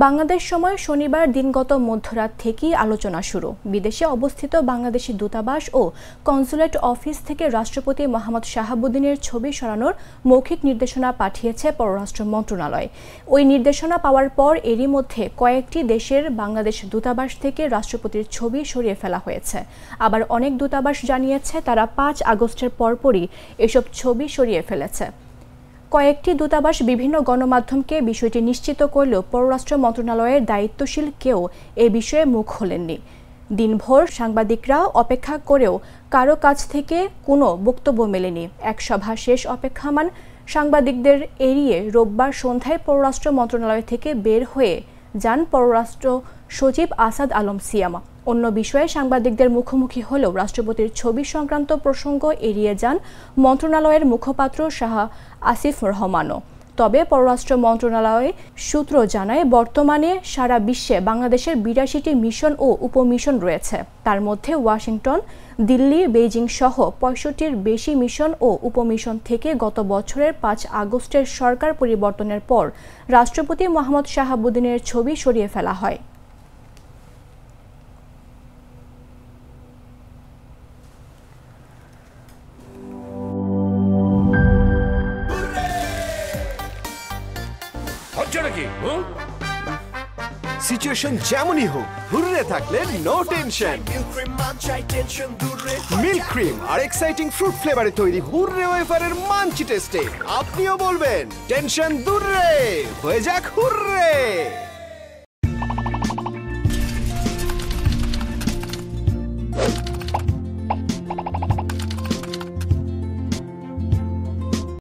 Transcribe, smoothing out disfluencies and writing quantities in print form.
বাংলাদেশ সময় শনিবার দিনগত মধ্যরাত থেকেই আলোচনা শুরু। বিদেশে অবস্থিত বাংলাদেশি দূতাবাস ও কনসুলেট অফিস থেকে রাষ্ট্রপতি মোহাম্মদ শাহাবুদ্দিনের ছবি সরানোর মৌখিক নির্দেশনা পাঠিয়েছে পররাষ্ট্র মন্ত্রণালয়। ওই নির্দেশনা পাওয়ার পর এরই মধ্যে কয়েকটি দেশের বাংলাদেশ দূতাবাস থেকে রাষ্ট্রপতির ছবি সরিয়ে ফেলা হয়েছে। আবার অনেক দূতাবাস জানিয়েছে তারা ৫ আগস্টের পরপরই এসব ছবি সরিয়ে ফেলেছে। কয়েকটি দূতাবাস বিভিন্ন গণমাধ্যমকে বিষয়টি নিশ্চিত করলেও পররাষ্ট্র মন্ত্রণালয়ের দায়িত্বশীল কেউ এ বিষয়ে মুখ খোলেননি। দিনভর সাংবাদিকরা অপেক্ষা করেও কারো কাছ থেকে কোনো বক্তব্য মেলেনি। এক সভা শেষ অপেক্ষমাণ সাংবাদিকদের এড়িয়ে রোববার সন্ধ্যায় পররাষ্ট্র মন্ত্রণালয় থেকে বের হয়ে যান পররাষ্ট্র সচিব আসাদ আলম সিয়াম। অন্য বিষয়ে সাংবাদিকদের মুখোমুখি হলেও রাষ্ট্রপতির ছবি সংক্রান্ত প্রসঙ্গ এড়িয়ে যান মন্ত্রণালয়ের মুখপাত্র শাহ আসিফ রহমানও। তবে পররাষ্ট্র মন্ত্রণালয় সূত্র জানায় বর্তমানে সারা বিশ্বে বাংলাদেশের ৮২টি মিশন ও উপমিশন রয়েছে। তার মধ্যে ওয়াশিংটন, দিল্লি, বেইজিং সহ ৬৫টির বেশি মিশন ও উপমিশন থেকে গত বছরের ৫ আগস্টের সরকার পরিবর্তনের পর রাষ্ট্রপতি মোহাম্মদ শাহাবুদ্দিনের ছবি সরিয়ে ফেলা হয়। সিচুয়েশন যেমনই হোক, হুররে থাকলে নো টেনশন। মিল্ক ক্রিম আর এক্সাইটিং ফ্রুট ফ্লেভারে তৈরি হুররে ওয়েফারের মাঞ্চি টেস্টে আপনিও বলবেন টেনশন দূর রে, হয়ে যাক হুররে।